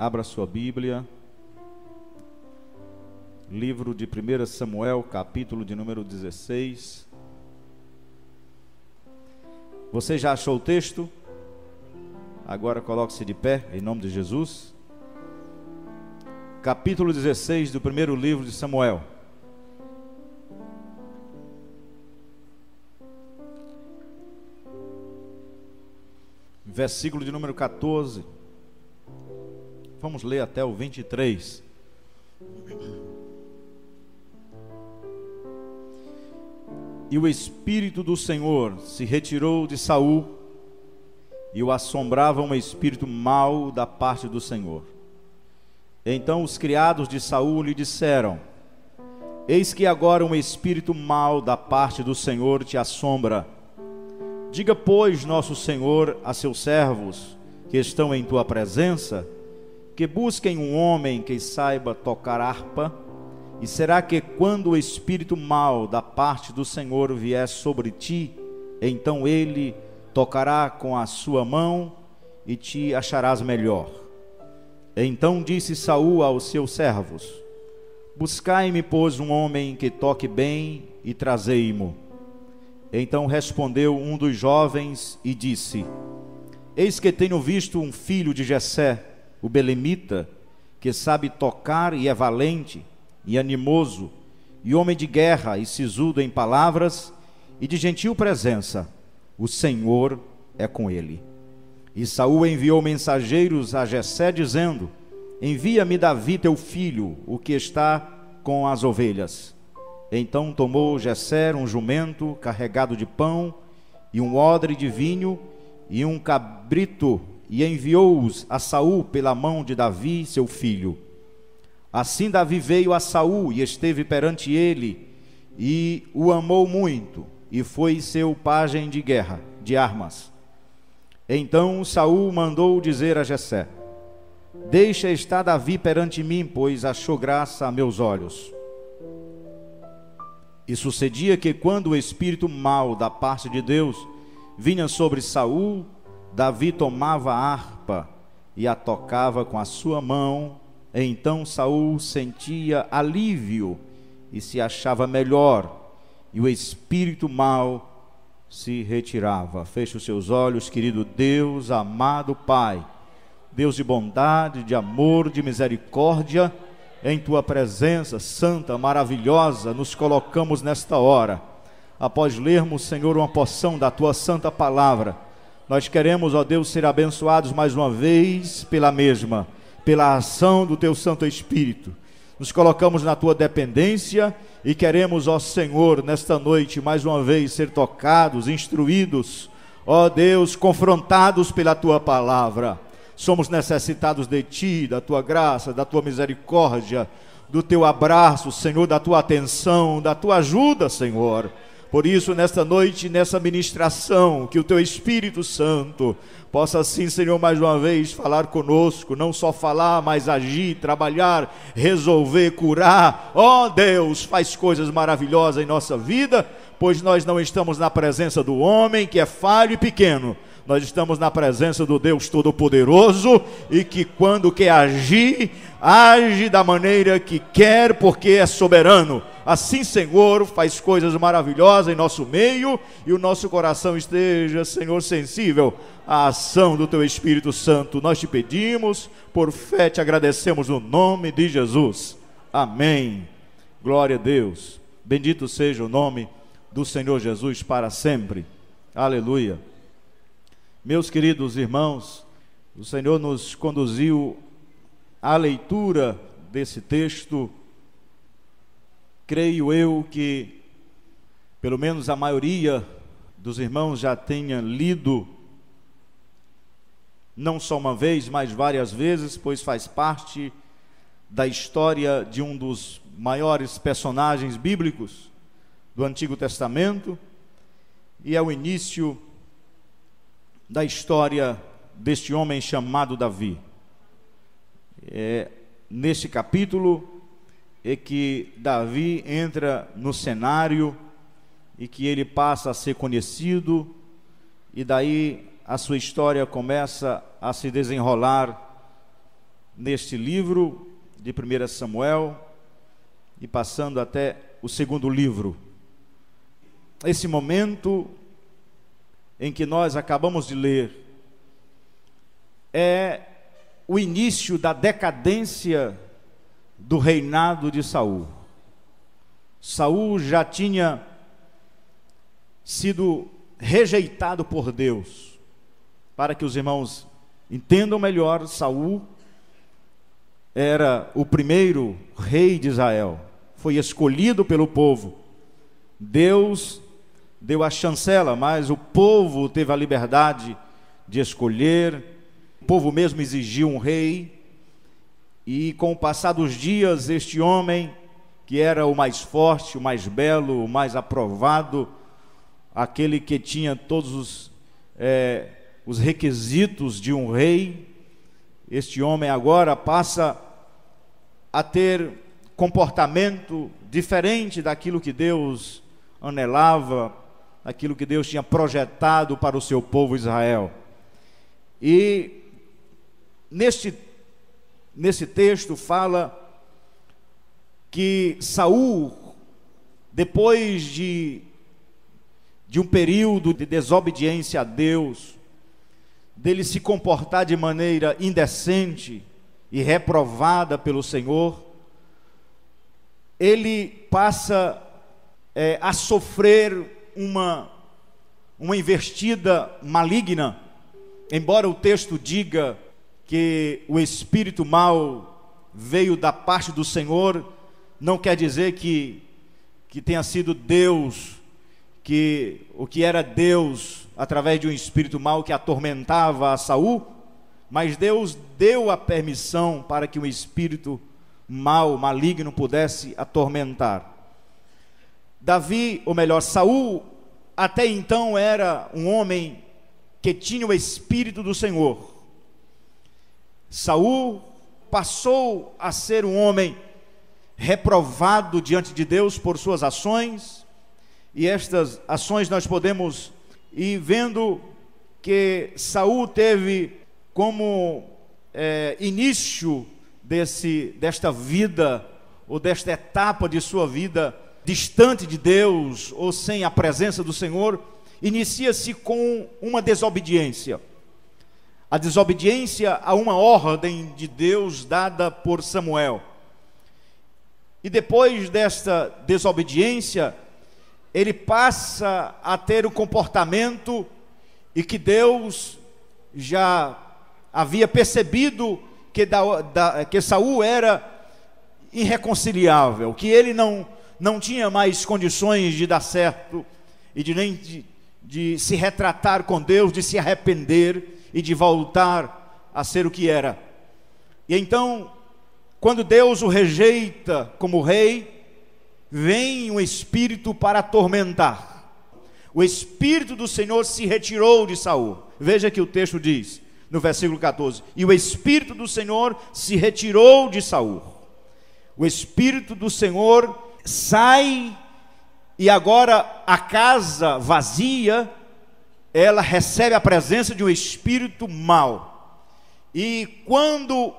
Abra sua Bíblia, livro de 1 Samuel, capítulo de número 16. Você já achou o texto? Agora coloque-se de pé, em nome de Jesus. Capítulo 16 do primeiro livro de Samuel. Versículo de número 14. Vamos ler até o 23. E o Espírito do Senhor se retirou de Saul, e o assombrava um espírito mau da parte do Senhor. Então os criados de Saul lhe disseram: eis que agora um espírito mau da parte do Senhor te assombra. Diga, pois, nosso Senhor a seus servos que estão em tua presença, que busquem um homem que saiba tocar harpa. E será que quando o espírito mau da parte do Senhor vier sobre ti, então ele tocará com a sua mão e te acharás melhor? Então disse Saul aos seus servos: buscai-me, pois, um homem que toque bem e trazei-mo. Então respondeu um dos jovens e disse: eis que tenho visto um filho de Jessé, o belemita, que sabe tocar e é valente e animoso, e homem de guerra e sisudo em palavras e de gentil presença. O Senhor é com ele. E Saul enviou mensageiros a Jessé dizendo: envia-me Davi teu filho, o que está com as ovelhas. Então tomou Jessé um jumento carregado de pão e um odre de vinho e um cabrito, e enviou-os a Saul pela mão de Davi seu filho. Assim Davi veio a Saul e esteve perante ele, e o amou muito, e foi seu pajem de guerra, de armas. Então Saul mandou dizer a Jessé: deixa estar Davi perante mim, pois achou graça a meus olhos. E sucedia que quando o espírito mau da parte de Deus vinha sobre Saul, Davi tomava a harpa e a tocava com a sua mão. Então Saul sentia alívio e se achava melhor, e o espírito mau se retirava. Feche os seus olhos, querido Deus, amado Pai, Deus de bondade, de amor, de misericórdia. Em tua presença santa, maravilhosa, nos colocamos nesta hora. Após lermos, Senhor, uma porção da tua santa palavra, nós queremos, ó Deus, ser abençoados mais uma vez pela mesma, pela ação do teu Santo Espírito. Nos colocamos na tua dependência e queremos, ó Senhor, nesta noite mais uma vez ser tocados, instruídos, ó Deus, confrontados pela tua palavra. Somos necessitados de ti, da tua graça, da tua misericórdia, do teu abraço, Senhor, da tua atenção, da tua ajuda, Senhor. Por isso, nesta noite, nessa ministração, que o teu Espírito Santo possa assim, Senhor, mais uma vez falar conosco, não só falar, mas agir, trabalhar, resolver, curar. Ó Deus, faz coisas maravilhosas em nossa vida, pois nós não estamos na presença do homem que é falho e pequeno. Nós estamos na presença do Deus Todo-Poderoso, e que quando quer agir, age da maneira que quer, porque é soberano. Assim, Senhor, faz coisas maravilhosas em nosso meio, e o nosso coração esteja, Senhor, sensível à ação do teu Espírito Santo. Nós te pedimos, por fé te agradecemos no nome de Jesus. Amém. Glória a Deus. Bendito seja o nome do Senhor Jesus para sempre. Aleluia. Meus queridos irmãos, o Senhor nos conduziu à leitura desse texto. Creio eu que pelo menos a maioria dos irmãos já tenha lido, não só uma vez, mas várias vezes, pois faz parte da história de um dos maiores personagens bíblicos do Antigo Testamento, e é o início da história deste homem chamado Davi. Neste capítulo é que Davi entra no cenário e que ele passa a ser conhecido, e daí a sua história começa a se desenrolar neste livro de 1 Samuel e passando até o segundo livro. Esse momento em que nós acabamos de ler é o início da decadência do reinado de Saul. Saul já tinha sido rejeitado por Deus. Para que os irmãos entendam melhor, Saul era o primeiro rei de Israel, foi escolhido pelo povo. Deus deu a chancela, mas o povo teve a liberdade de escolher. O povo mesmo exigiu um rei, e com o passar dos dias, este homem, que era o mais forte, o mais belo, o mais aprovado, aquele que tinha todos os requisitos de um rei, este homem agora passa a ter comportamento diferente daquilo que Deus anelava, daquilo que Deus tinha projetado para o seu povo Israel. E nesse texto fala que Saul, depois de um período de desobediência a Deus, dele se comportar de maneira indecente e reprovada pelo Senhor, ele passa a sofrer uma investida maligna. Embora o texto diga que o espírito mau veio da parte do Senhor, não quer dizer que tenha sido Deus, que o que era Deus através de um espírito mau que atormentava a Saul, mas Deus deu a permissão para que um espírito mau, maligno, pudesse atormentar. Davi, ou melhor, Saul, até então era um homem que tinha o espírito do Senhor. Saul passou a ser um homem reprovado diante de Deus por suas ações, e estas ações nós podemos ir vendo que Saul teve como início desta vida, ou desta etapa de sua vida distante de Deus, ou sem a presença do Senhor, inicia-se com uma desobediência. A desobediência a uma ordem de Deus dada por Samuel. E depois desta desobediência, ele passa a ter o comportamento e que Deus já havia percebido que Saul era irreconciliável, que ele não tinha mais condições de dar certo e de se retratar com Deus, de se arrepender e de voltar a ser o que era. E então, quando Deus o rejeita como rei, vem um espírito para atormentar. O espírito do Senhor se retirou de Saul. Veja que o texto diz, no versículo 14: e o espírito do Senhor se retirou de Saul. O espírito do Senhor sai, e agora a casa vazia, ela recebe a presença de um espírito mau. E quando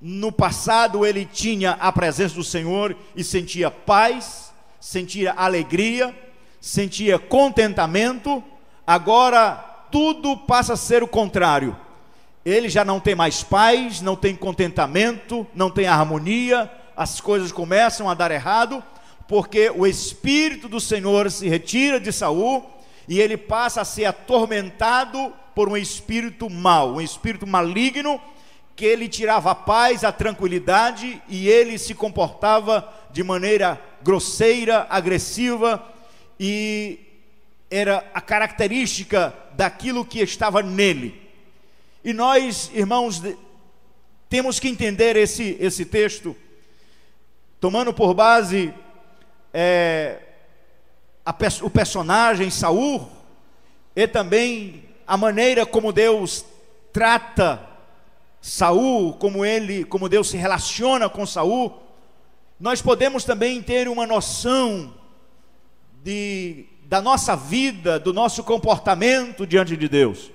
no passado ele tinha a presença do Senhor e sentia paz, sentia alegria, sentia contentamento, agora tudo passa a ser o contrário. Ele já não tem mais paz, não tem contentamento, não tem harmonia, as coisas começam a dar errado, porque o espírito do Senhor se retira de Saul e ele passa a ser atormentado por um espírito mau, um espírito maligno, que ele tirava a paz, a tranquilidade, e ele se comportava de maneira grosseira, agressiva, e era a característica daquilo que estava nele. E nós, irmãos, temos que entender esse texto, tomando por base o personagem Saul, e também a maneira como Deus trata Saul, como Deus se relaciona com Saul. Nós podemos também ter uma noção da nossa vida, do nosso comportamento diante de Deus,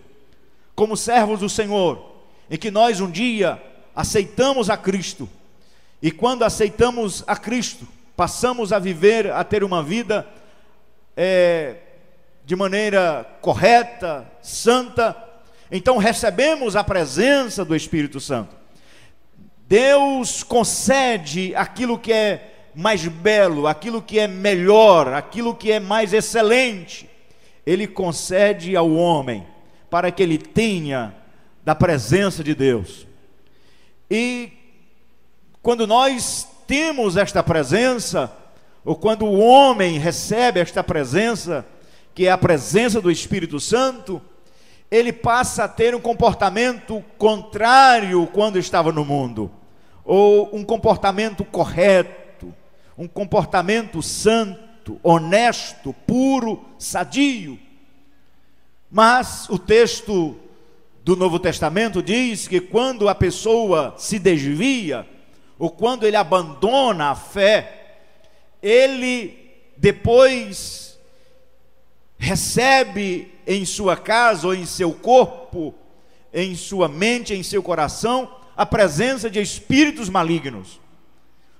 como servos do Senhor, em que nós um dia aceitamos a Cristo. E quando aceitamos a Cristo, passamos a viver, a ter uma vida de maneira correta, santa. Então recebemos a presença do Espírito Santo. Deus concede aquilo que é mais belo, aquilo que é melhor, aquilo que é mais excelente. Ele concede ao homem para que ele tenha da presença de Deus. E quando nós temos esta presença, ou quando o homem recebe esta presença, que é a presença do Espírito Santo, ele passa a ter um comportamento contrário quando estava no mundo, ou um comportamento correto, um comportamento santo, honesto, puro, sadio. Mas o texto do Novo Testamento diz que quando a pessoa se desvia, ou quando ele abandona a fé, ele depois recebe em sua casa, ou em seu corpo, em sua mente, em seu coração, a presença de espíritos malignos,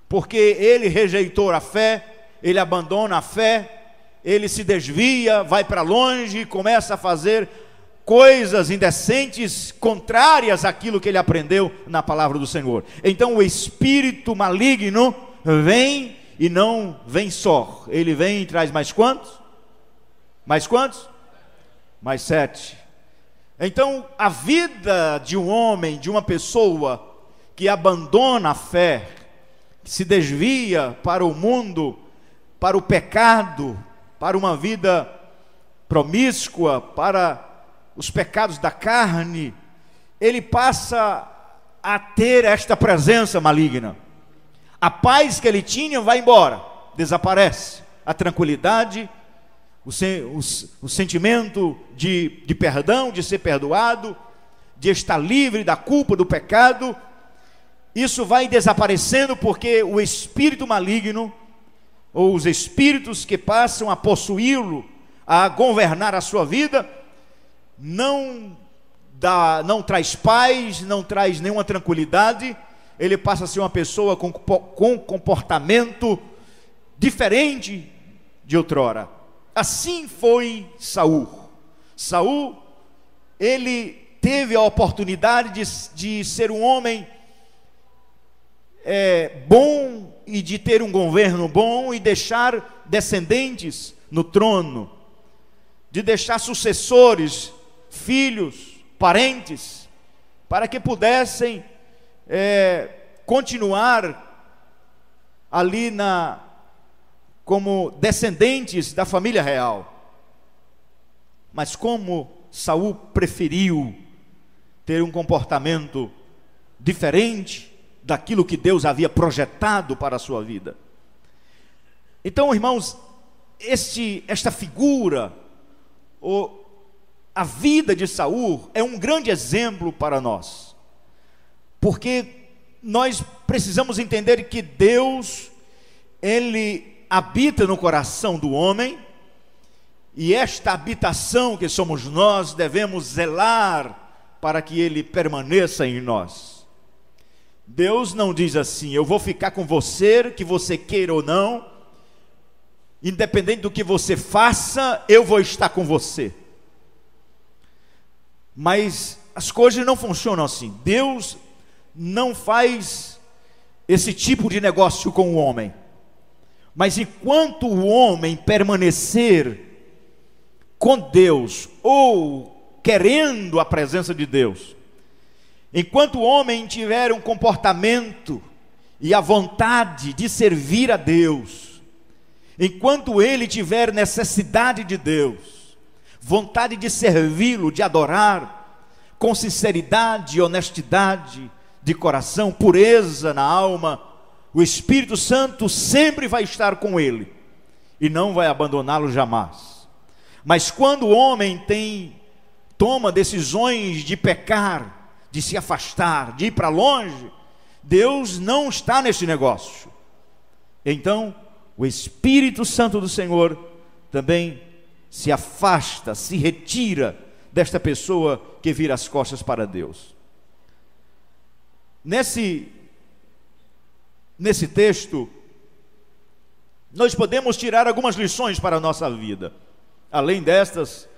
porque ele rejeitou a fé, ele abandona a fé, ele se desvia, vai para longe e começa a fazer coisas indecentes, contrárias àquilo que ele aprendeu na palavra do Senhor. Então o espírito maligno vem, e não vem só, ele vem e traz mais quantos? Mais quantos? Mais 7. Então a vida de um homem, de uma pessoa que abandona a fé, que se desvia para o mundo, para o pecado, para uma vida promíscua, para os pecados da carne, ele passa a ter esta presença maligna. A paz que ele tinha vai embora, desaparece. A tranquilidade, o sentimento de perdão, de ser perdoado, de estar livre da culpa, do pecado, isso vai desaparecendo, porque o espírito maligno, ou os espíritos que passam a possuí-lo, a governar a sua vida, não traz paz, não traz nenhuma tranquilidade. Ele passa a ser uma pessoa com comportamento diferente de outrora. Assim foi Saul. Saul, ele teve a oportunidade de ser um homem bom, e de ter um governo bom, e deixar descendentes no trono, de deixar sucessores, filhos, parentes, para que pudessem continuar ali como descendentes da família real. Mas como Saul preferiu ter um comportamento diferente daquilo que Deus havia projetado para a sua vida. Então, irmãos, esta figura, a vida de Saul é um grande exemplo para nós, porque nós precisamos entender que Deus, Ele habita no coração do homem, e esta habitação que somos nós, devemos zelar para que Ele permaneça em nós. Deus não diz assim: eu vou ficar com você, que você queira ou não, independente do que você faça, eu vou estar com você. Mas as coisas não funcionam assim. Deus não faz esse tipo de negócio com o homem. Mas enquanto o homem permanecer com Deus, ou querendo a presença de Deus, enquanto o homem tiver um comportamento e a vontade de servir a Deus, enquanto ele tiver necessidade de Deus, vontade de servi-lo, de adorar, com sinceridade e honestidade de coração, pureza na alma, o Espírito Santo sempre vai estar com ele e não vai abandoná-lo jamais. Mas quando o homem toma decisões de pecar, de se afastar, de ir para longe, Deus não está nesse negócio. Então o Espírito Santo do Senhor também se afasta, se retira desta pessoa que vira as costas para Deus. Nesse texto, nós podemos tirar algumas lições para a nossa vida, além destas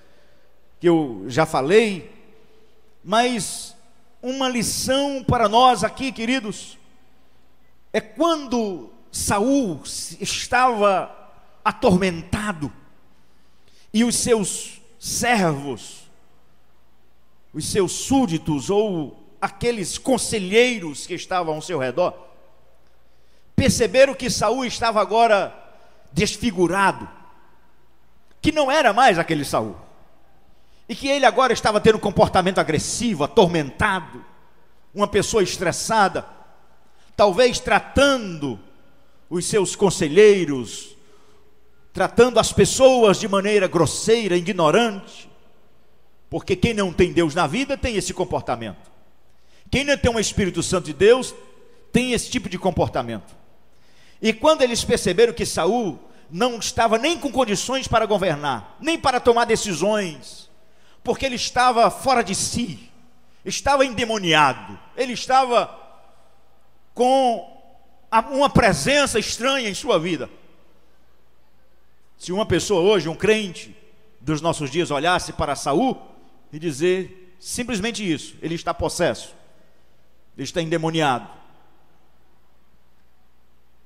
que eu já falei, mas uma lição para nós aqui, queridos, é quando Saul estava atormentado e os seus servos, os seus súditos ou aqueles conselheiros que estavam ao seu redor, perceberam que Saul estava agora desfigurado, que não era mais aquele Saul, e que ele agora estava tendo um comportamento agressivo, atormentado, uma pessoa estressada, talvez tratando os seus conselheiros, tratando as pessoas de maneira grosseira, ignorante, porque quem não tem Deus na vida tem esse comportamento. Quem não tem um Espírito Santo de Deus tem esse tipo de comportamento. E quando eles perceberam que Saul não estava nem com condições para governar, nem para tomar decisões, porque ele estava fora de si, estava endemoniado, ele estava com uma presença estranha em sua vida. Se uma pessoa hoje, um crente dos nossos dias, olhasse para Saul e dizer simplesmente isso: ele está possesso, ele está endemoniado.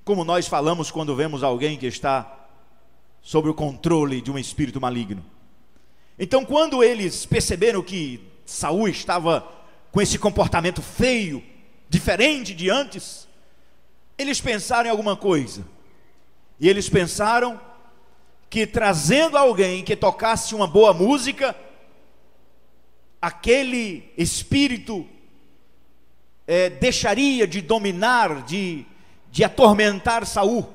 Como nós falamos quando vemos alguém que está sob o controle de um espírito maligno. Então, quando eles perceberam que Saul estava com esse comportamento feio, diferente de antes, eles pensaram em alguma coisa. E eles pensaram que trazendo alguém que tocasse uma boa música, aquele espírito deixaria de dominar, de atormentar Saul.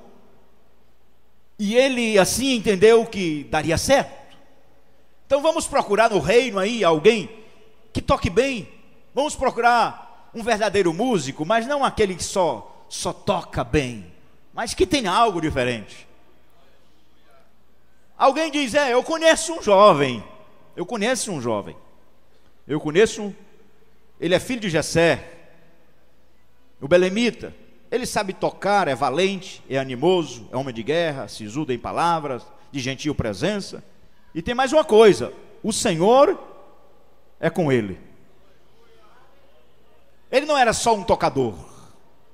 E ele assim entendeu que daria certo. Então vamos procurar no reino aí alguém que toque bem. Vamos procurar um verdadeiro músico, mas não aquele que só toca bem, mas que tenha algo diferente. Alguém diz: eu conheço um jovem. Ele é filho de Jessé, o belemita. Ele sabe tocar, é valente, é animoso, é homem de guerra, sisudo em palavras, de gentil presença. E tem mais uma coisa: o Senhor é com ele. Ele não era só um tocador.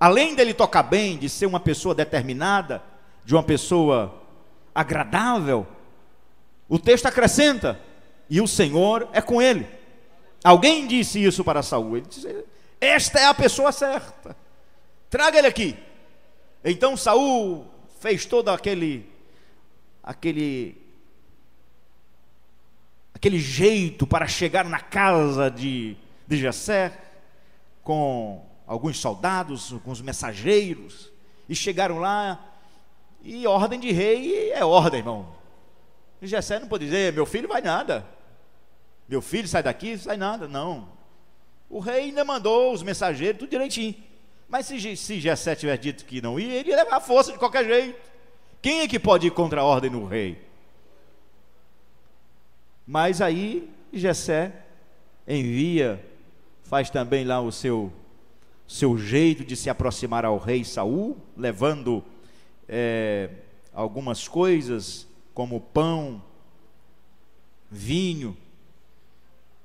Além dele tocar bem, de ser uma pessoa determinada, de uma pessoa agradável, o texto acrescenta: e o Senhor é com ele. Alguém disse isso para Saul. Ele disse: esta é a pessoa certa, traga ele aqui. Então Saul fez todo aquele jeito para chegar na casa de Jessé, com alguns soldados, alguns mensageiros, e chegaram lá, e ordem de rei é ordem, irmão. E Jessé não pode dizer: meu filho vai nada, meu filho sai daqui, sai nada. Não, o rei ainda mandou os mensageiros, tudo direitinho. Mas se Jessé tiver dito que não ia, ele ia levar a força de qualquer jeito. Quem é que pode ir contra a ordem do rei? Mas aí Jessé envia, faz também lá o seu jeito de se aproximar ao rei Saul, levando algumas coisas como pão, vinho,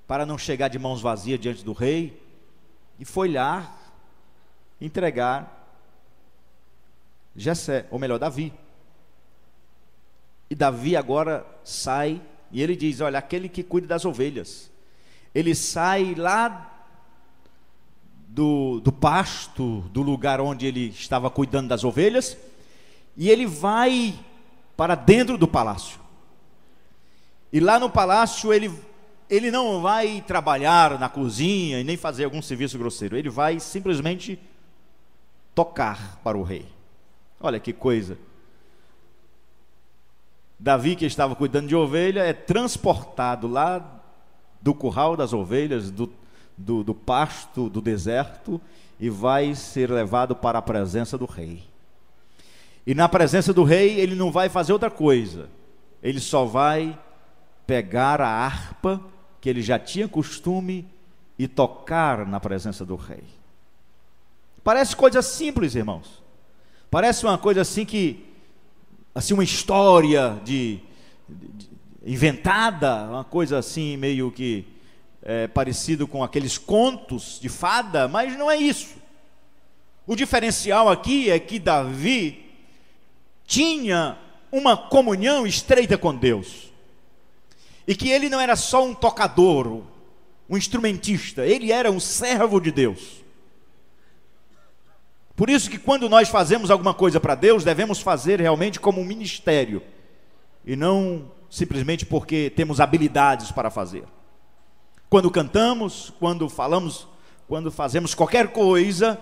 para não chegar de mãos vazias diante do rei. E foi lá entregar Jessé, ou melhor, Davi. E Davi agora sai, e ele diz: olha, aquele que cuida das ovelhas, ele sai lá do pasto, do lugar onde ele estava cuidando das ovelhas, e ele vai para dentro do palácio. E lá no palácio ele não vai trabalhar na cozinha e nem fazer algum serviço grosseiro. Ele vai simplesmente tocar para o rei. Olha que coisa. Davi, que estava cuidando de ovelha, é transportado lá do curral das ovelhas, do pasto, do deserto, e vai ser levado para a presença do rei. E na presença do rei ele não vai fazer outra coisa, ele só vai pegar a harpa que ele já tinha costume e tocar na presença do rei. Parece coisa simples, irmãos. Parece uma coisa assim assim, uma história inventada, uma coisa assim meio que parecido com aqueles contos de fada, mas não é isso. O diferencial aqui é que Davi tinha uma comunhão estreita com Deus, e que ele não era só um tocador, um instrumentista, ele era um servo de Deus. Por isso que quando nós fazemos alguma coisa para Deus, devemos fazer realmente como um ministério, e não simplesmente porque temos habilidades para fazer. Quando cantamos, quando falamos, quando fazemos qualquer coisa,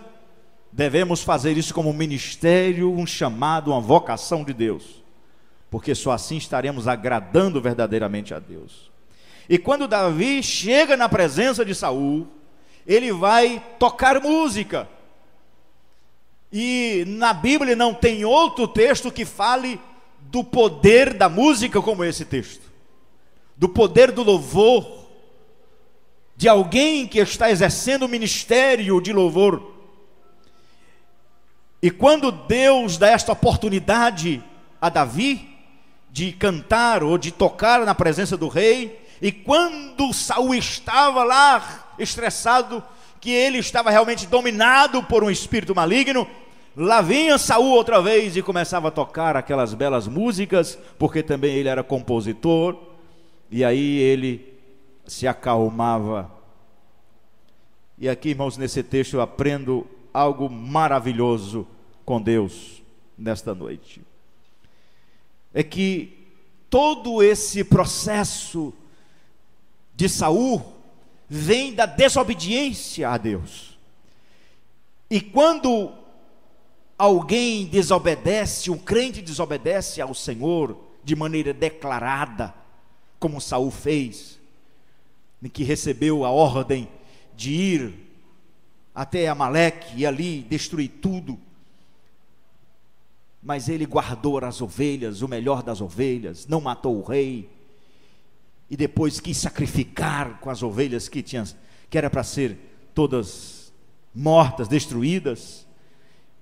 devemos fazer isso como um ministério, um chamado, uma vocação de Deus, porque só assim estaremos agradando verdadeiramente a Deus. E quando Davi chega na presença de Saul, ele vai tocar música. E na Bíblia não tem outro texto que fale do poder da música como esse texto, do poder do louvor, de alguém que está exercendo o ministério de louvor. E quando Deus dá esta oportunidade a Davi de cantar ou de tocar na presença do rei, e quando Saul estava lá estressado, que ele estava realmente dominado por um espírito maligno, lá vinha Saul outra vez e começava a tocar aquelas belas músicas, porque também ele era compositor, e aí ele se acalmava. E aqui, irmãos, nesse texto eu aprendo algo maravilhoso com Deus nesta noite. É que todo esse processo de Saul vem da desobediência a Deus. E quando alguém desobedece, um crente desobedece ao Senhor de maneira declarada, como Saul fez, em que recebeu a ordem de ir até Amaleque e ali destruir tudo, mas ele guardou as ovelhas, o melhor das ovelhas, não matou o rei, e depois quis sacrificar com as ovelhas que era para ser todas mortas, destruídas.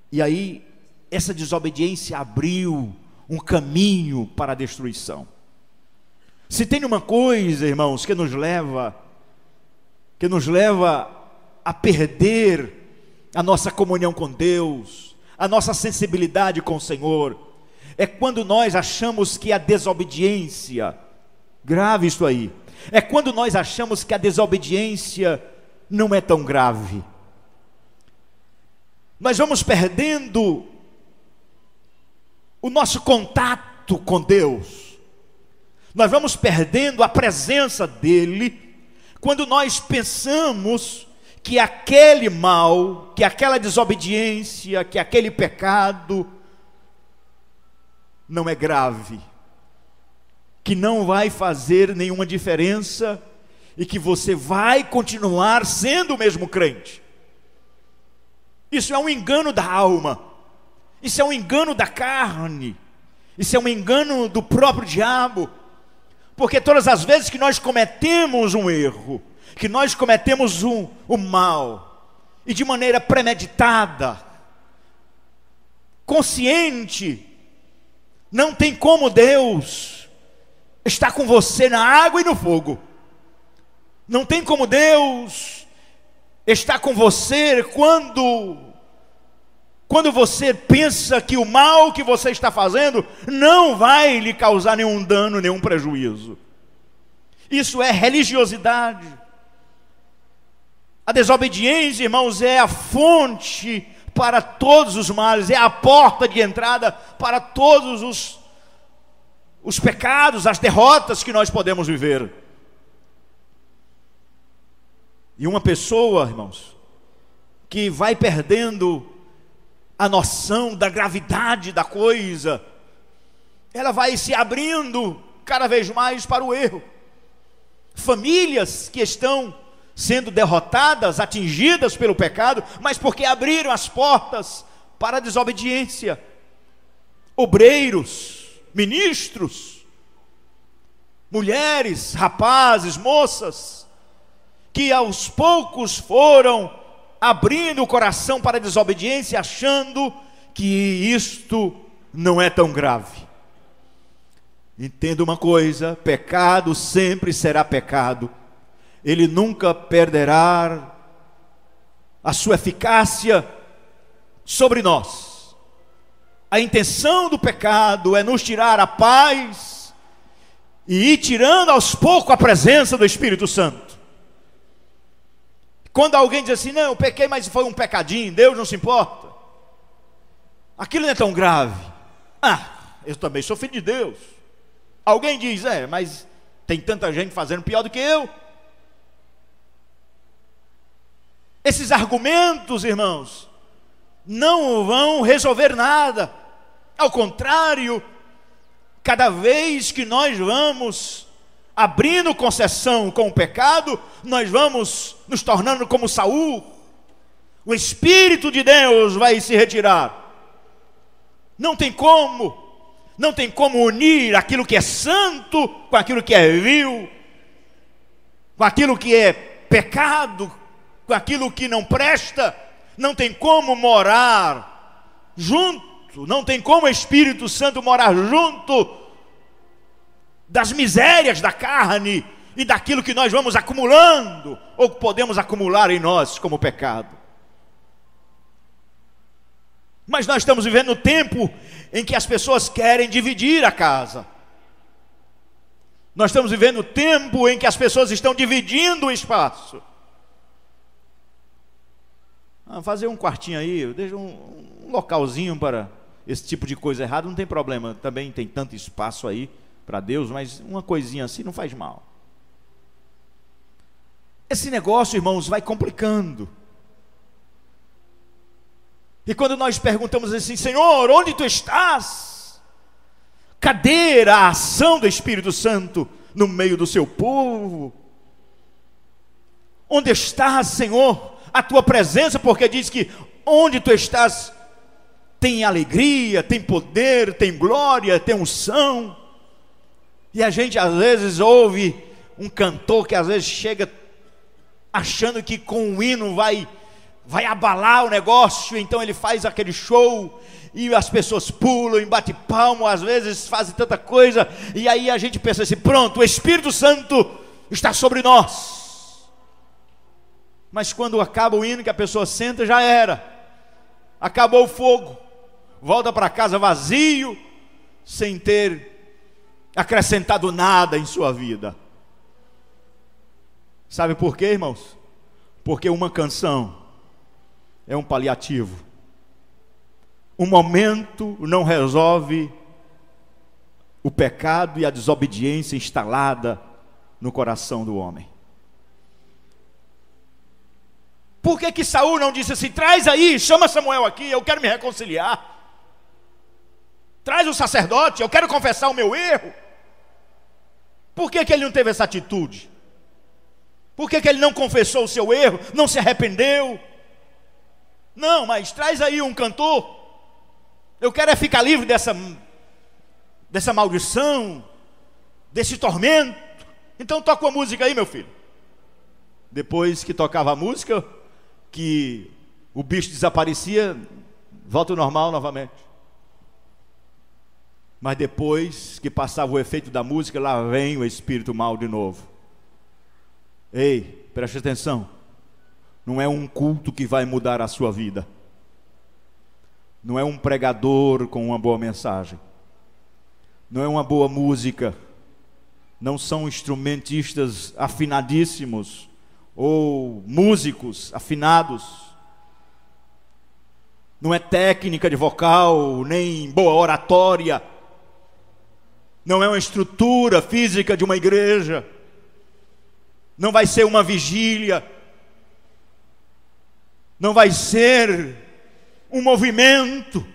E aí essa desobediência abriu um caminho para a destruição. Se tem uma coisa, irmãos, que nos leva a perder a nossa comunhão com Deus, a nossa sensibilidade com o Senhor, é quando nós achamos que a desobediência, grave isso aí, é quando nós achamos que a desobediência não é tão grave. Nós vamos perdendo o nosso contato com Deus, nós vamos perdendo a presença dEle, quando nós pensamos que aquele mal, que aquela desobediência, que aquele pecado não é grave, que não vai fazer nenhuma diferença e que você vai continuar sendo o mesmo crente. Isso é um engano da alma, isso é um engano da carne, isso é um engano do próprio diabo, porque todas as vezes que nós cometemos um erro, que nós cometemos um mal, e de maneira premeditada, consciente, não tem como Deus estar com você na água e no fogo, não tem como Deus estar com você quando você pensa que o mal que você está fazendo não vai lhe causar nenhum dano, nenhum prejuízo. Isso é religiosidade. A desobediência, irmãos, é a fonte para todos os males, é a porta de entrada para todos os pecados, as derrotas que nós podemos viver. E uma pessoa, irmãos, que vai perdendo a noção da gravidade da coisa, ela vai se abrindo cada vez mais para o erro. Famílias que estão sendo derrotadas, atingidas pelo pecado, mas porque abriram as portas para a desobediência. Obreiros, ministros, mulheres, rapazes, moças, que aos poucos foram abrindo o coração para a desobediência, achando que isto não é tão grave. Entenda uma coisa: pecado sempre será pecado, ele nunca perderá a sua eficácia sobre nós. A intenção do pecado é nos tirar a paz e ir tirando aos poucos a presença do Espírito Santo. Quando alguém diz assim: não, eu pequei, mas foi um pecadinho, Deus não se importa, aquilo não é tão grave. Eu também sou filho de Deus. Alguém diz: mas tem tanta gente fazendo pior do que eu. Esses argumentos, irmãos, não vão resolver nada. Ao contrário, cada vez que nós vamos abrindo concessão com o pecado, nós vamos nos tornando como Saul. O Espírito de Deus vai se retirar. Não tem como unir aquilo que é santo com aquilo que é vil, com aquilo que é pecado, com aquilo que não presta. Não tem como morar junto, não tem como o Espírito Santo morar junto das misérias da carne e daquilo que nós vamos acumulando, ou que podemos acumular em nós como pecado. Mas nós estamos vivendo um tempo em que as pessoas querem dividir a casa. Nós estamos vivendo um tempo em que as pessoas estão dividindo o espaço. Fazer um quartinho aí, deixa um localzinho para esse tipo de coisa errada, não tem problema. Também tem tanto espaço aí para Deus, mas uma coisinha assim não faz mal. Esse negócio, irmãos, vai complicando. E quando nós perguntamos assim: Senhor, onde tu estás? Cadê a ação do Espírito Santo no meio do seu povo? Onde estás, Senhor, a tua presença? Porque diz que onde tu estás tem alegria, tem poder, tem glória, tem unção. E a gente às vezes ouve um cantor que às vezes chega achando que com o hino vai abalar o negócio, então ele faz aquele show, e as pessoas pulam e batem palmo, às vezes fazem tanta coisa, e aí a gente pensa assim: pronto, o Espírito Santo está sobre nós. Mas quando acaba o hino, que a pessoa senta, já era, acabou o fogo, volta para casa vazio, sem ter acrescentado nada em sua vida. Sabe por quê, irmãos? Porque uma canção é um paliativo. Um momento não resolve o pecado e a desobediência instalada no coração do homem. Por que Saul não disse assim: traz aí, chama Samuel aqui, eu quero me reconciliar. Traz o sacerdote, eu quero confessar o meu erro. Por que ele não teve essa atitude? Por que ele não confessou o seu erro, não se arrependeu? Não, mas traz aí um cantor. Eu quero é ficar livre dessa maldição, desse tormento. Então toca uma música aí, meu filho. Depois que tocava a música, que o bicho desaparecia, volta ao normal novamente. Mas depois que passava o efeito da música, lá vem o espírito mau de novo. Ei, preste atenção. Não é um culto que vai mudar a sua vida. Não é um pregador com uma boa mensagem. Não é uma boa música. Não são instrumentistas afinadíssimos ou músicos afinados. Não é técnica de vocal, nem boa oratória. Não é uma estrutura física de uma igreja. Não vai ser uma vigília. Não vai ser um movimento,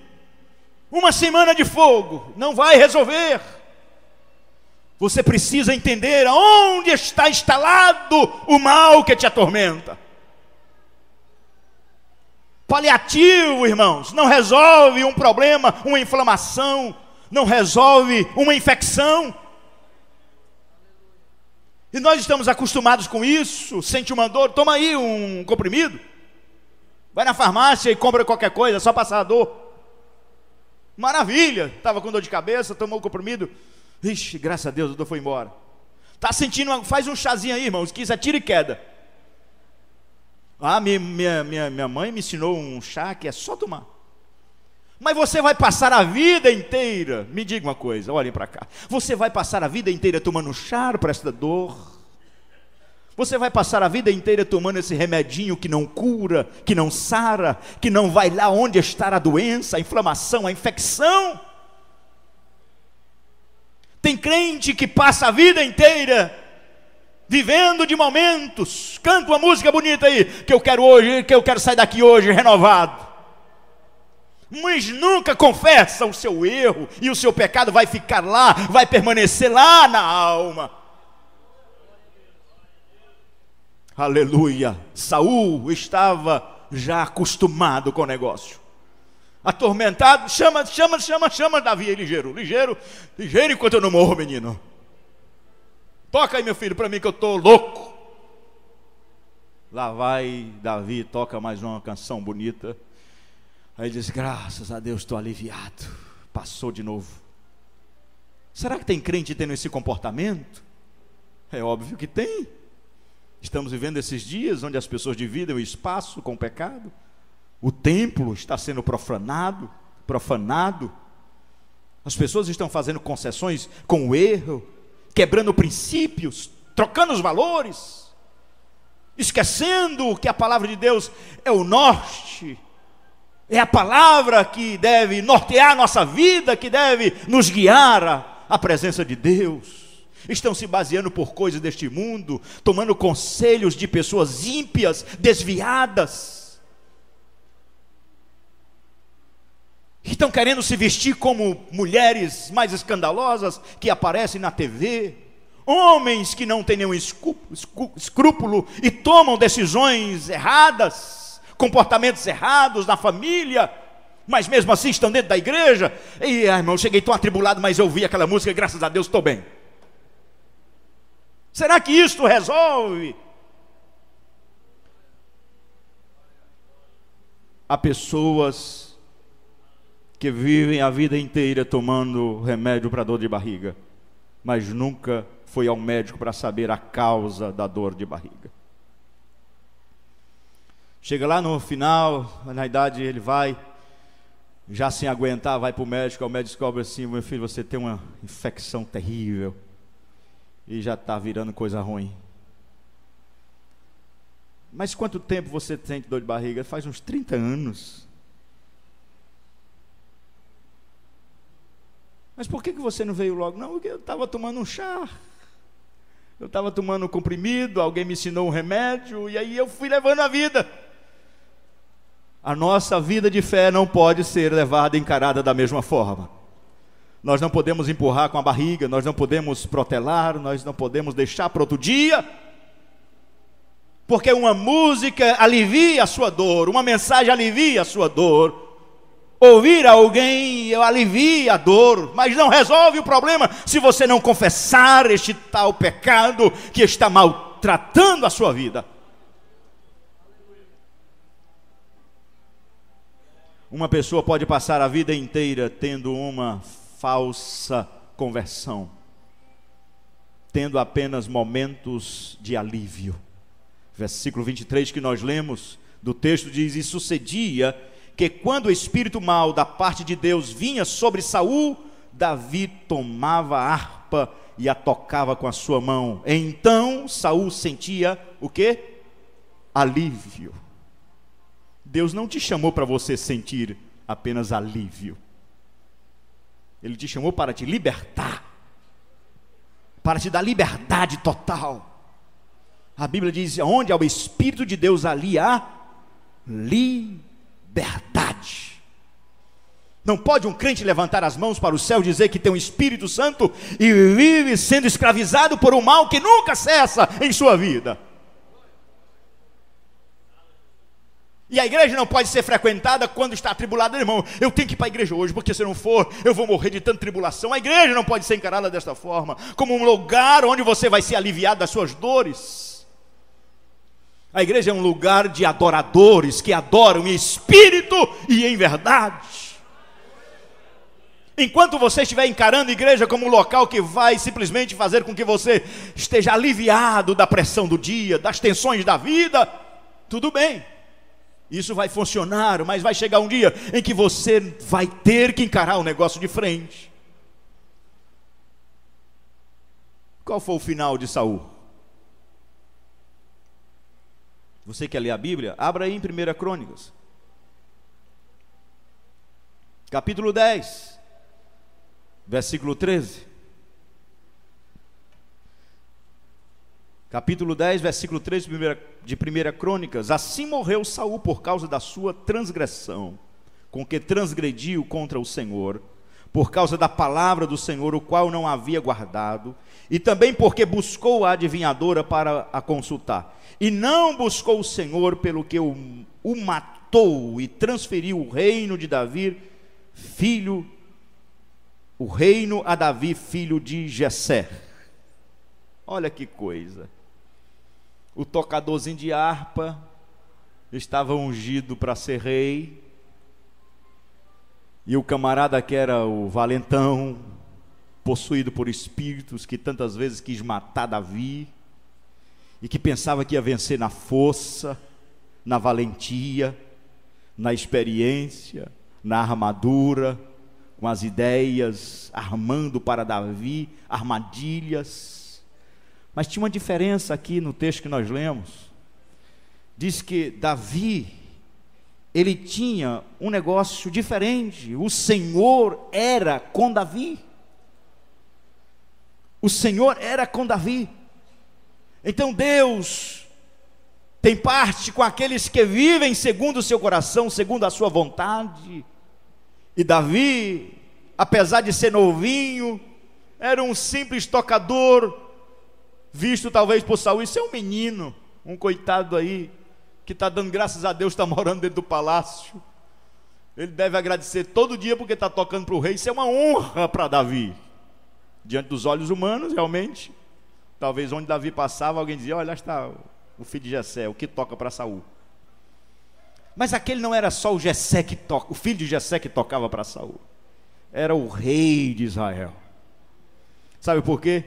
uma semana de fogo, não vai resolver. Você precisa entender aonde está instalado o mal que te atormenta. Paliativo, irmãos, não resolve um problema, uma inflamação, não resolve uma infecção. E nós estamos acostumados com isso. Sente uma dor, toma aí um comprimido. Vai na farmácia e compra qualquer coisa, só passar a dor. Maravilha, estava com dor de cabeça, tomou o comprimido. Ixi, graças a Deus, a dor foi embora. Está sentindo, faz um chazinho aí, irmãos, que isso é tiro e queda. Minha mãe me ensinou um chá que é só tomar. Mas você vai passar a vida inteira, me diga uma coisa, olhem para cá. Você vai passar a vida inteira tomando chá para esta dor? Você vai passar a vida inteira tomando esse remedinho que não cura, que não sara, que não vai lá onde está a doença, a inflamação, a infecção? Tem crente que passa a vida inteira vivendo de momentos. Canta uma música bonita aí, que eu quero sair daqui hoje renovado. Mas nunca confessa o seu erro, e o seu pecado vai ficar lá, vai permanecer lá na alma. Aleluia. Saul estava já acostumado com o negócio, atormentado. Chama Davi aí, ligeiro enquanto eu não morro, menino. Toca aí, meu filho, para mim que eu estou louco. Lá vai Davi, toca mais uma canção bonita. Aí diz, graças a Deus estou aliviado. Passou de novo. Será que tem crente tendo esse comportamento? É óbvio que tem. Estamos vivendo esses dias onde as pessoas dividem o espaço com o pecado. O templo está sendo profanado. As pessoas estão fazendo concessões com o erro, quebrando princípios, trocando os valores, esquecendo que a palavra de Deus é o norte, é a palavra que deve nortear a nossa vida, que deve nos guiar à presença de Deus. Estão se baseando por coisas deste mundo, tomando conselhos de pessoas ímpias, desviadas. Estão querendo se vestir como mulheres mais escandalosas que aparecem na TV. Homens que não têm nenhum escrúpulo e tomam decisões erradas, comportamentos errados na família, mas mesmo assim estão dentro da igreja. E irmão, cheguei tão atribulado, mas eu ouvi aquela música, graças a Deus estou bem. Será que isto resolve? Há pessoas que vivem a vida inteira tomando remédio para dor de barriga, mas nunca foi ao médico para saber a causa da dor de barriga. Chega lá no final, na idade ele vai, já sem aguentar, vai para o médico descobre assim, meu filho, você tem uma infecção terrível, e já está virando coisa ruim. Mas quanto tempo você tem dor de barriga? Faz uns 30 anos. Mas por que você não veio logo? Não, porque eu estava tomando um chá, eu estava tomando um comprimido, alguém me ensinou um remédio, e aí eu fui levando a vida. A nossa vida de fé não pode ser levada, encarada da mesma forma. Nós não podemos empurrar com a barriga, nós não podemos protelar, nós não podemos deixar para outro dia, porque uma música alivia a sua dor, uma mensagem alivia a sua dor, ouvir alguém alivia a dor, mas não resolve o problema se você não confessar este tal pecado que está maltratando a sua vida. Uma pessoa pode passar a vida inteira tendo uma falsa conversão, tendo apenas momentos de alívio. Versículo 23 que nós lemos do texto diz, e sucedia que quando o espírito mau da parte de Deus vinha sobre Saul, Davi tomava a harpa e a tocava com a sua mão. Então Saul sentia o quê? Alívio. Deus não te chamou para você sentir apenas alívio. Ele te chamou para te libertar, para te dar liberdade total. A Bíblia diz, onde há o Espírito de Deus, ali há liberdade. Não pode um crente levantar as mãos para o céu e dizer que tem um Espírito Santo e vive sendo escravizado por um mal que nunca cessa em sua vida. E a igreja não pode ser frequentada quando está atribulada. Irmão, eu tenho que ir para a igreja hoje, porque se eu não for, eu vou morrer de tanta tribulação. A igreja não pode ser encarada desta forma, como um lugar onde você vai ser aliviado das suas dores. A igreja é um lugar de adoradores que adoram em espírito e em verdade. Enquanto você estiver encarando a igreja como um local que vai simplesmente fazer com que você esteja aliviado da pressão do dia, das tensões da vida, tudo bem. Isso vai funcionar, mas vai chegar um dia em que você vai ter que encarar o negócio de frente. Qual foi o final de Saul? Você quer ler a Bíblia? Abra aí em 1 Crônicas, capítulo 10, versículo 13. Capítulo 10, versículo 13 de 1 Crônicas. Assim morreu Saul por causa da sua transgressão, com que transgrediu contra o Senhor, por causa da palavra do Senhor, o qual não havia guardado, e também porque buscou a adivinhadora para a consultar, e não buscou o Senhor, pelo que o matou e transferiu o reino de Davi, o reino a Davi, filho de Jessé. Olha que coisa. O tocadorzinho de harpa estava ungido para ser rei, e o camarada que era o valentão, possuído por espíritos, que tantas vezes quis matar Davi, e que pensava que ia vencer na força, na valentia, na experiência, na armadura, com as ideias, armando para Davi armadilhas. Mas tinha uma diferença aqui no texto que nós lemos. Diz que Davi, ele tinha um negócio diferente. O Senhor era com Davi. O Senhor era com Davi. Então Deus tem parte com aqueles que vivem segundo o seu coração, segundo a sua vontade. E Davi, apesar de ser novinho, era um simples tocador, visto talvez por Saul. Isso é um menino, um coitado aí, que está dando graças a Deus, está morando dentro do palácio. Ele deve agradecer todo dia porque está tocando para o rei. Isso é uma honra para Davi, diante dos olhos humanos, realmente. Talvez onde Davi passava, alguém dizia: olha, lá está o filho de Jessé, o que toca para Saul. Mas aquele não era só o Jessé que toca, o filho de Jessé que tocava para Saul. Era o rei de Israel. Sabe por quê?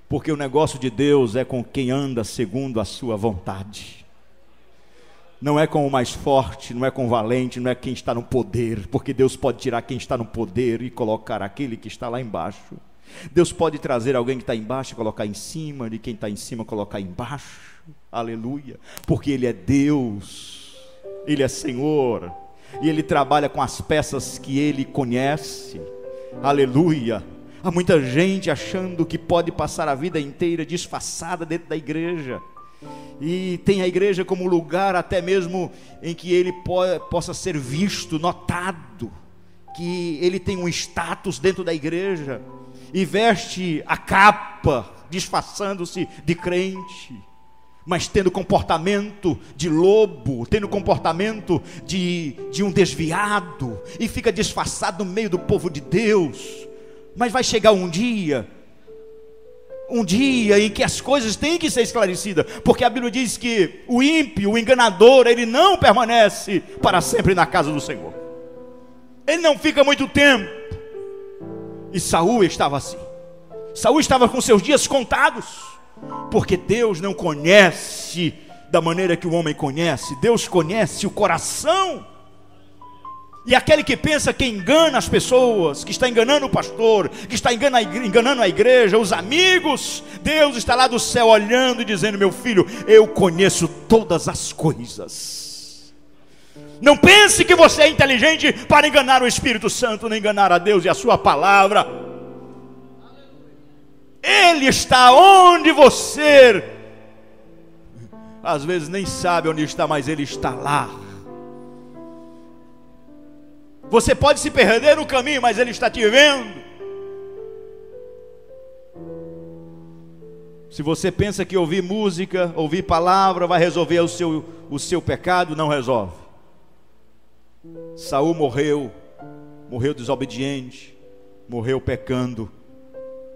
Porque o negócio de Deus é com quem anda segundo a sua vontade. Não é com o mais forte, não é com o valente, não é quem está no poder, porque Deus pode tirar quem está no poder e colocar aquele que está lá embaixo. Deus pode trazer alguém que está embaixo e colocar em cima, de quem está em cima colocar embaixo. Aleluia. Porque Ele é Deus, Ele é Senhor, e Ele trabalha com as peças que Ele conhece. Aleluia. Há muita gente achando que pode passar a vida inteira disfarçada dentro da igreja, e tem a igreja como lugar até mesmo em que ele possa ser visto, notado, que ele tem um status dentro da igreja, e veste a capa, disfarçando-se de crente, mas tendo comportamento de lobo, tendo comportamento de um desviado, e fica disfarçado no meio do povo de Deus. Mas vai chegar um dia em que as coisas têm que ser esclarecidas, porque a Bíblia diz que o ímpio, o enganador, ele não permanece para sempre na casa do Senhor. Ele não fica muito tempo. E Saul estava assim. Saul estava com seus dias contados, porque Deus não conhece da maneira que o homem conhece. Deus conhece o coração. E aquele que pensa que engana as pessoas, que está enganando o pastor, que está enganando a igreja, os amigos, Deus está lá do céu olhando e dizendo: meu filho, eu conheço todas as coisas. Não pense que você é inteligente para enganar o Espírito Santo, nem enganar a Deus e a sua palavra. Ele está onde você às vezes nem sabe onde está, mas Ele está lá. Você pode se perder no caminho, mas Ele está te vendo. Se você pensa que ouvir música, ouvir palavra vai resolver o seu pecado, não resolve. Saul morreu desobediente, morreu pecando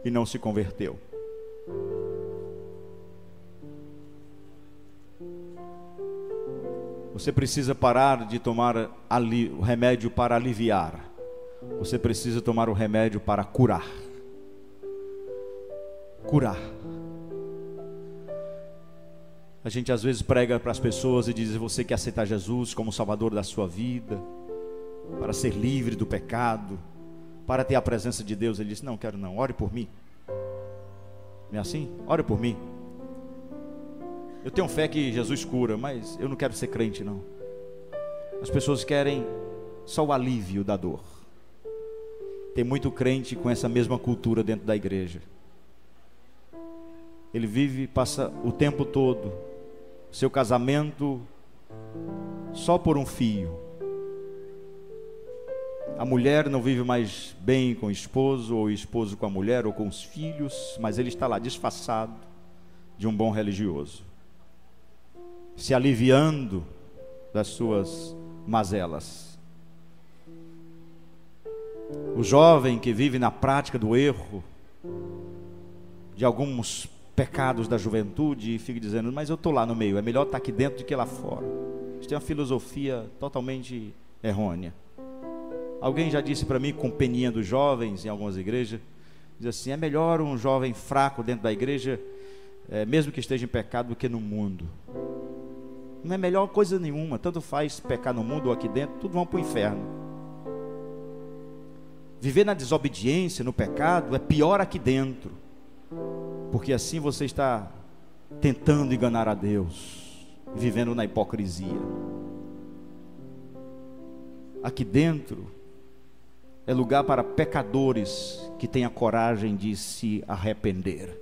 e não se converteu. Você precisa parar de tomar o remédio para aliviar. Você precisa tomar o remédio para curar. Curar. A gente às vezes prega para as pessoas e diz: você quer aceitar Jesus como Salvador da sua vida, para ser livre do pecado, para ter a presença de Deus. Ele diz: não, quero não, ore por mim. Não é assim? Ore por mim. Eu tenho fé que Jesus cura, mas eu não quero ser crente não. As pessoas querem só o alívio da dor. Tem muito crente com essa mesma cultura dentro da igreja. Ele vive, passa o tempo todo, seu casamento só por um fio. A mulher não vive mais bem com o esposo, ou o esposo com a mulher, ou com os filhos, mas ele está lá disfarçado de um bom religioso, se aliviando das suas mazelas. O jovem que vive na prática do erro, de alguns pecados da juventude, e fica dizendo: mas eu estou lá no meio, é melhor estar aqui dentro do que lá fora. Isso tem uma filosofia totalmente errônea. Alguém já disse para mim, com peninha dos jovens em algumas igrejas, diz assim: é melhor um jovem fraco dentro da igreja, mesmo que esteja em pecado, do que no mundo. Não é melhor coisa nenhuma, tanto faz pecar no mundo ou aqui dentro, tudo vão para o inferno. Viver na desobediência, no pecado, é pior aqui dentro, porque assim você está tentando enganar a Deus, vivendo na hipocrisia. Aqui dentro é lugar para pecadores que têm a coragem de se arrepender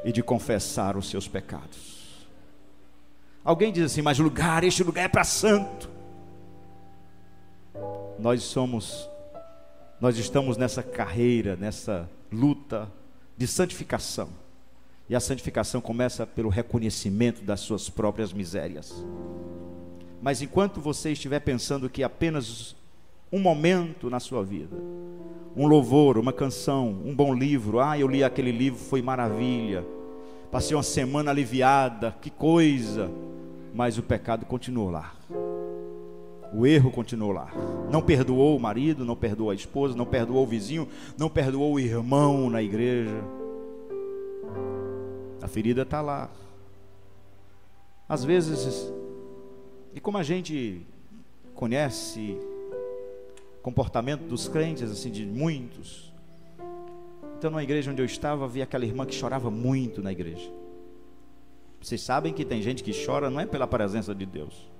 e de confessar os seus pecados. Alguém diz assim: mas este lugar é para santo. Nós estamos nessa carreira, nessa luta de santificação. E a santificação começa pelo reconhecimento das suas próprias misérias. Mas enquanto você estiver pensando que apenas um momento na sua vida, um louvor, uma canção, um bom livro, eu li aquele livro, foi maravilha, passei uma semana aliviada, que coisa, mas o pecado continuou lá, o erro continuou lá. Não perdoou o marido, não perdoou a esposa, não perdoou o vizinho, não perdoou o irmão na igreja. A ferida está lá. Às vezes, e como a gente conhece o comportamento dos crentes, assim, de muitos, então numa igreja onde eu estava, havia aquela irmã que chorava muito na igreja. Vocês sabem que tem gente que chora não é pela presença de Deus.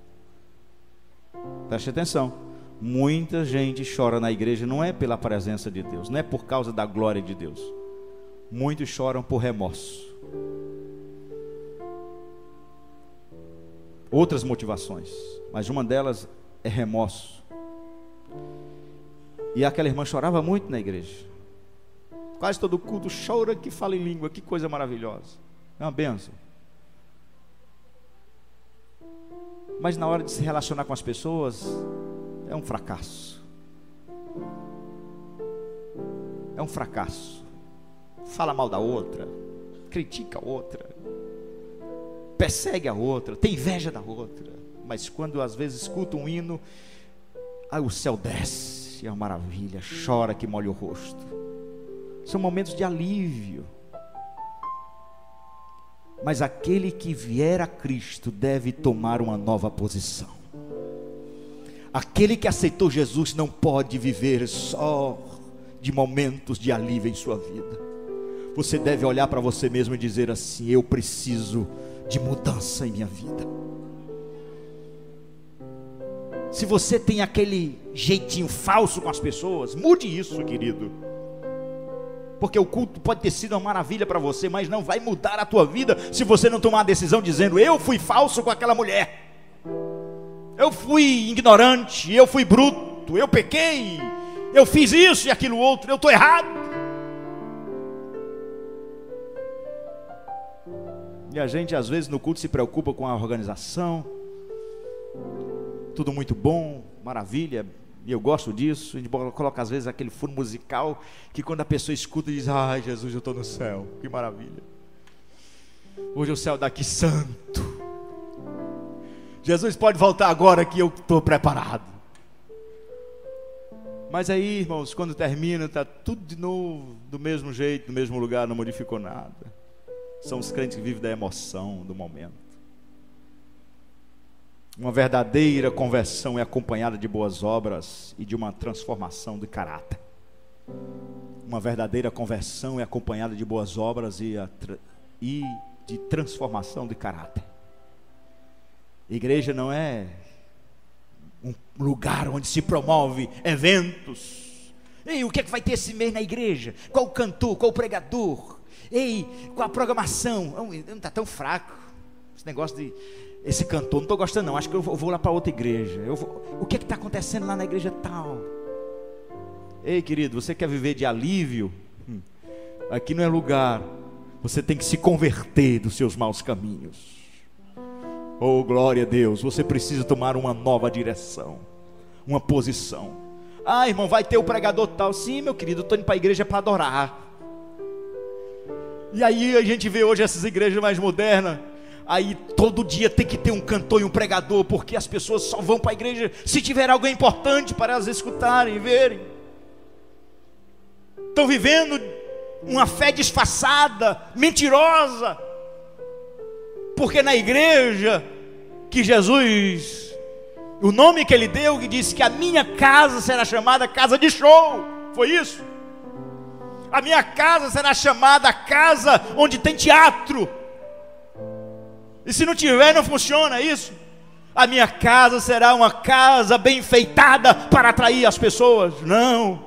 Preste atenção. Muita gente chora na igreja não é pela presença de Deus, não é por causa da glória de Deus. Muitos choram por remorso, outras motivações, mas uma delas é remorso. E aquela irmã chorava muito na igreja. Quase todo culto chora que fala em língua. Que coisa maravilhosa, é uma bênção. Mas na hora de se relacionar com as pessoas, é um fracasso. É um fracasso. Fala mal da outra, critica a outra, persegue a outra, tem inveja da outra. Mas quando às vezes escuta um hino, o céu desce, é uma maravilha, chora que molha o rosto. São momentos de alívio. Mas aquele que vier a Cristo deve tomar uma nova posição. Aquele que aceitou Jesus não pode viver só de momentos de alívio em sua vida. Você deve olhar para você mesmo e dizer assim: eu preciso de mudança em minha vida. Se você tem aquele jeitinho falso com as pessoas, mude isso, querido. Porque o culto pode ter sido uma maravilha para você, mas não vai mudar a tua vida se você não tomar uma decisão dizendo: eu fui falso com aquela mulher, eu fui ignorante, eu fui bruto, eu pequei, eu fiz isso e aquilo outro, eu estou errado. E a gente às vezes no culto se preocupa com a organização, tudo muito bom, maravilha. E eu gosto disso. A gente coloca às vezes aquele fundo musical que quando a pessoa escuta diz: ai Jesus, eu estou no céu, que maravilha. Hoje o céu daqui santo. Jesus pode voltar agora que eu estou preparado. Mas aí, irmãos, quando termina, está tudo de novo, do mesmo jeito, no mesmo lugar, não modificou nada. São os crentes que vivem da emoção, do momento. Uma verdadeira conversão é acompanhada de boas obras e de uma transformação de caráter. Uma verdadeira conversão é acompanhada de boas obras e de transformação de caráter. Igreja não é um lugar onde se promove eventos. Ei, o que é que vai ter esse mês na igreja? Qual o cantor, qual o pregador? Ei, qual a programação? Não está tão fraco esse negócio de esse cantor, não estou gostando não, acho que eu vou lá para outra igreja. O que é que está acontecendo lá na igreja tal? Ei, querido, você quer viver de alívio? Aqui não é lugar. Você tem que se converter dos seus maus caminhos. Oh, glória a Deus. Você precisa tomar uma nova direção, uma posição. Ah, irmão, vai ter o pregador tal. Sim, meu querido, eu estou indo para a igreja para adorar. E aí a gente vê hoje essas igrejas mais modernas. Aí todo dia tem que ter um cantor e um pregador, porque as pessoas só vão para a igreja se tiver algo importante para elas escutarem e verem. Estão vivendo uma fé disfarçada, mentirosa, porque na igreja que Jesus, o nome que ele deu, que disse que a minha casa será chamada casa de show, foi isso? A minha casa será chamada casa onde tem teatro. E se não tiver, não funciona isso. A minha casa será uma casa bem enfeitada para atrair as pessoas. Não.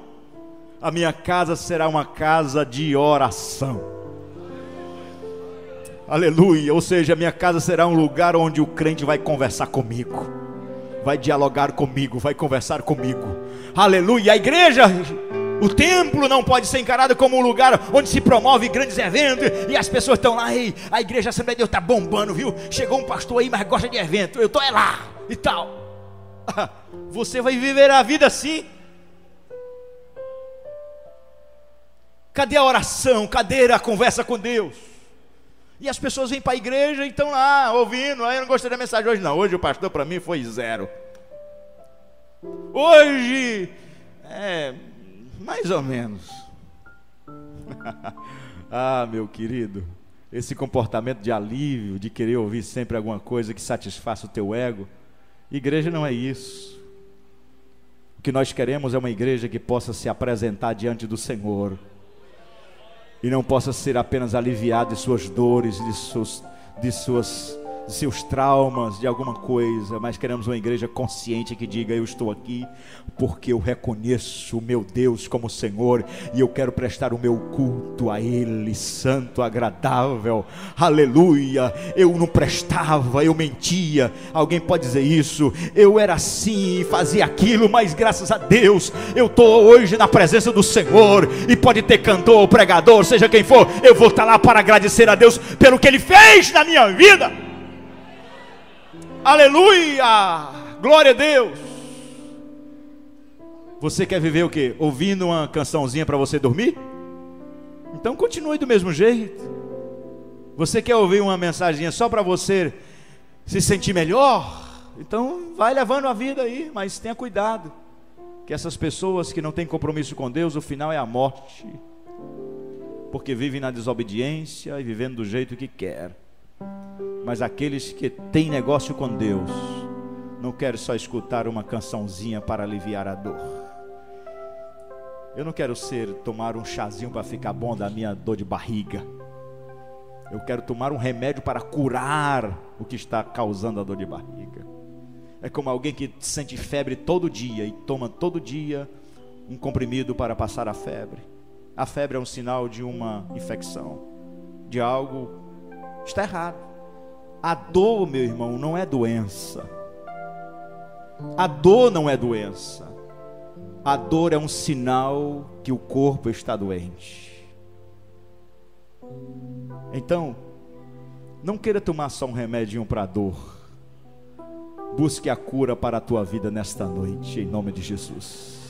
A minha casa será uma casa de oração. Aleluia. Ou seja, a minha casa será um lugar onde o crente vai conversar comigo, vai dialogar comigo, vai conversar comigo. Aleluia. A igreja, o templo não pode ser encarado como um lugar onde se promove grandes eventos e as pessoas estão lá. Ei, a igreja Assembleia de Deus está bombando, viu? Chegou um pastor aí, mas gosta de evento. Eu estou lá e tal. Você vai viver a vida assim? Cadê a oração? Cadê a conversa com Deus? E as pessoas vêm para a igreja e estão lá ouvindo. Eu não gostei da mensagem hoje não. Hoje o pastor para mim foi 0. Hoje mais ou menos. Ah, meu querido, esse comportamento de alívio, de querer ouvir sempre alguma coisa que satisfaça o teu ego, igreja não é isso. O que nós queremos é uma igreja que possa se apresentar diante do Senhor e não possa ser apenas aliviado de suas dores, de seus traumas, de alguma coisa, mas queremos uma igreja consciente que diga: eu estou aqui porque eu reconheço o meu Deus como Senhor e eu quero prestar o meu culto a Ele, santo, agradável. Aleluia. Eu não prestava, eu mentia. Alguém pode dizer isso? Eu era assim, fazia aquilo, mas graças a Deus eu estou hoje na presença do Senhor. E pode ter cantor ou pregador, seja quem for, eu vou estar lá para agradecer a Deus pelo que Ele fez na minha vida. Aleluia, glória a Deus. Você quer viver o quê? Ouvindo uma cançãozinha para você dormir? Então continue do mesmo jeito. Você quer ouvir uma mensaginha só para você se sentir melhor? Então vai levando a vida aí, mas tenha cuidado, que essas pessoas que não têm compromisso com Deus, o final é a morte, porque vivem na desobediência e vivendo do jeito que quer. Mas aqueles que têm negócio com Deus não querem só escutar uma cançãozinha para aliviar a dor. Eu não quero tomar um chazinho para ficar bom da minha dor de barriga. Eu quero tomar um remédio para curar o que está causando a dor de barriga. É como alguém que sente febre todo dia e toma todo dia um comprimido para passar a febre. A febre é um sinal de uma infecção, de algo está errado. A dor, meu irmão, não é doença. A dor não é doença. A dor é um sinal que o corpo está doente. Então, não queira tomar só um remedinho para a dor. Busque a cura para a tua vida nesta noite, em nome de Jesus.